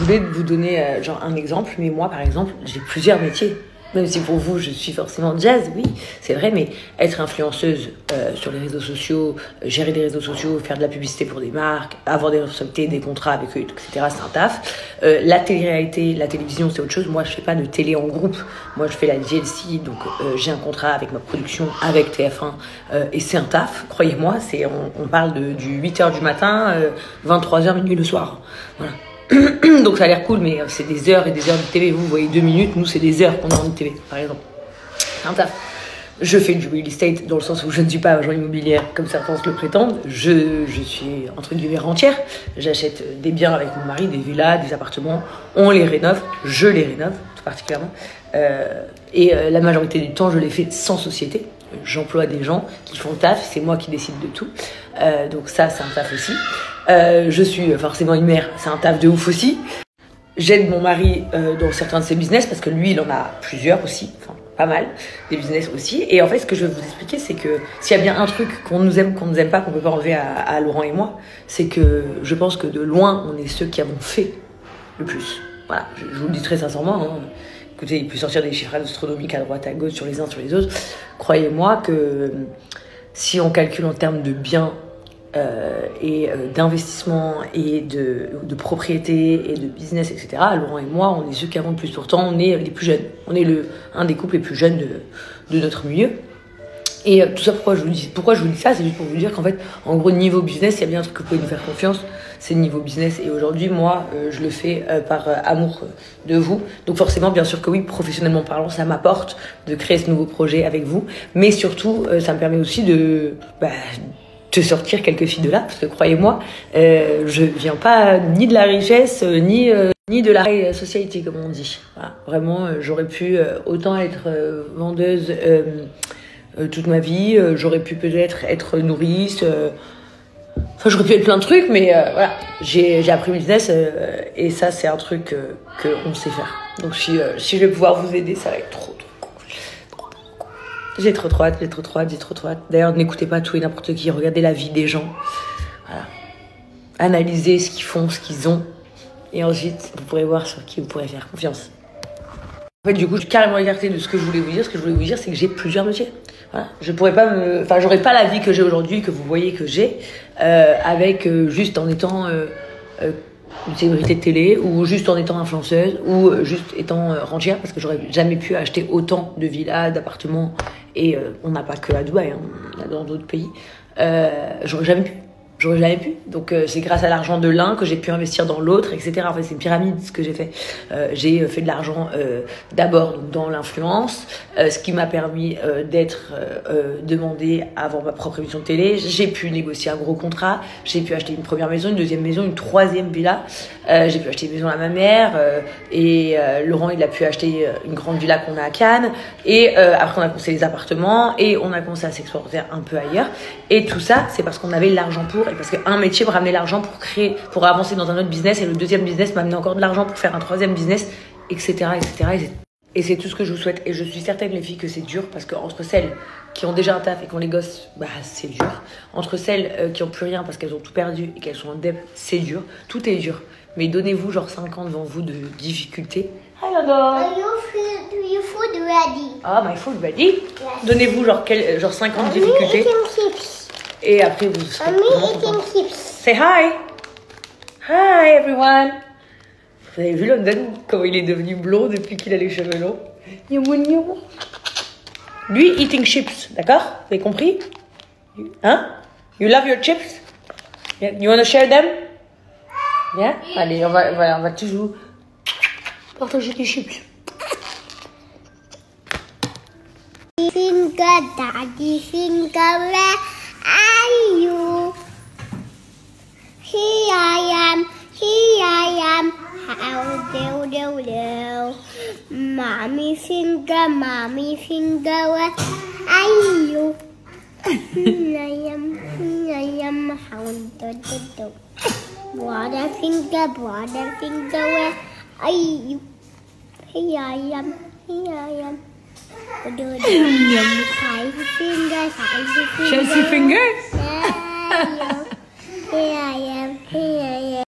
voulais vous donner genre un exemple, mais moi par exemple, j'ai plusieurs métiers. Même si pour vous, je suis forcément jazz, oui, c'est vrai, mais être influenceuse sur les réseaux sociaux, gérer des réseaux sociaux, faire de la publicité pour des marques, avoir des responsabilités, des contrats avec eux, etc., c'est un taf. La télé-réalité, la télévision, c'est autre chose. Moi, je fais pas de télé en groupe. Moi, je fais la GLC, donc j'ai un contrat avec ma production, avec TF1, et c'est un taf, croyez-moi. On parle du 8h du matin, 23h, minuit le soir. Voilà. Donc ça a l'air cool, mais c'est des heures et des heures de TV. Vous voyez 2 minutes, nous c'est des heures qu'on a en TV, par exemple. C'est un taf. Je fais du real estate dans le sens où je ne suis pas agent immobilier comme certains le prétendent. Je suis entre guillemets rentière. J'achète des biens avec mon mari, des villas, des appartements. On les rénove, je les rénove tout particulièrement. La majorité du temps, je les fais sans société. J'emploie des gens qui font le taf, c'est moi qui décide de tout. Donc ça, c'est un taf aussi. Je suis forcément une mère, c'est un taf de ouf aussi. J'aide mon mari dans certains de ses business parce que lui, il en a plusieurs aussi, enfin pas mal, des business aussi. Et en fait, ce que je vais vous expliquer, c'est que s'il y a bien un truc qu'on nous aime pas, qu'on peut pas enlever à Laurent et moi, c'est que je pense que de loin, on est ceux qui avons fait le plus. Voilà, je vous le dis très sincèrement. Hein. Écoutez, il peut sortir des chiffres astronomiques à droite, à gauche, sur les uns, sur les autres. Croyez-moi que si on calcule en termes de biens d'investissement et de propriété et de business, etc., Laurent et moi, on est ceux qui avons le plus. Pourtant, on est les plus jeunes. On est un des couples les plus jeunes de notre milieu. Et tout ça, pourquoi je vous dis ça, c'est juste pour vous dire qu'en fait, en gros, niveau business, il y a bien un truc que vous pouvez nous faire confiance, c'est le niveau business. Et aujourd'hui, moi, je le fais par amour de vous. Donc forcément, bien sûr que oui, professionnellement parlant, ça m'apporte de créer ce nouveau projet avec vous. Mais surtout, ça me permet aussi de sortir quelques filles de là. Parce que croyez-moi, je viens pas ni de la richesse, ni de la high society, comme on dit. Voilà. Vraiment, j'aurais pu autant être vendeuse toute ma vie, j'aurais pu peut-être être nourrice, enfin j'aurais pu être plein de trucs, mais voilà, j'ai appris le business et ça c'est un truc qu'on sait faire. Donc si je vais pouvoir vous aider, ça va être trop cool. J'ai trop hâte. D'ailleurs, n'écoutez pas tout et n'importe qui, regardez la vie des gens, voilà. Analysez ce qu'ils font, ce qu'ils ont, et ensuite vous pourrez voir sur qui vous pourrez faire confiance. En fait, du coup, je suis carrément écartée de ce que je voulais vous dire. Ce que je voulais vous dire, c'est que j'ai plusieurs métiers. Voilà. J'aurais pas la vie que j'ai aujourd'hui, que vous voyez que j'ai, avec juste en étant une célébrité de télé, ou juste en étant influenceuse, ou juste étant rentière, parce que j'aurais jamais pu acheter autant de villas, d'appartements, et on n'a pas que à Dubaï, hein, on a dans d'autres pays. J'aurais jamais pu. Donc c'est grâce à l'argent de l'un que j'ai pu investir dans l'autre, etc. En fait, c'est une pyramide ce que j'ai fait. J'ai fait de l'argent d'abord dans l'influence, ce qui m'a permis d'être demandée à avoir ma propre émission de télé. J'ai pu négocier un gros contrat, j'ai pu acheter une première maison, une deuxième maison, une troisième villa. J'ai pu acheter une maison à ma mère et Laurent il a pu acheter une grande villa qu'on a à Cannes. Et après on a commencé les appartements et on a commencé à s'exporter un peu ailleurs. Et tout ça, c'est parce qu'on avait l'argent pour. Et parce qu'un métier me ramenait l'argent pour avancer dans un autre business, et le deuxième business m'amenait encore de l'argent pour faire un troisième business, etc. Et c'est tout ce que je vous souhaite. Et je suis certaine, les filles, que c'est dur, parce qu'entre celles qui ont déjà un taf et qui ont les gosses, c'est dur. Entre celles qui ont plus rien parce qu'elles ont tout perdu et qu'elles sont en dette, c'est dur. Tout est dur. Mais donnez-vous genre 5 ans devant vous de difficultés. Hello, dog. Are your food ready? Ah, my food ready? Yes. Donnez-vous genre 5 ans de I'm difficultés. eating chips. Et après, vous serez I'm eating chips. Say hi. Hi, everyone. Vous avez vu London, comment il est devenu blond depuis qu'il a les cheveux longs? Lui, eating chips, d'accord? Vous avez compris? Hein? You love your chips? Yeah. You want to share them? Yeah? Allez, on va toujours partager tes chips. Finger, daddy finger, where are you? Here I am. How do. Mommy finger, where are you? I am, how do. Brother finger, where are you? Here I am. Five fingers. Chelsea fingers? Here I am.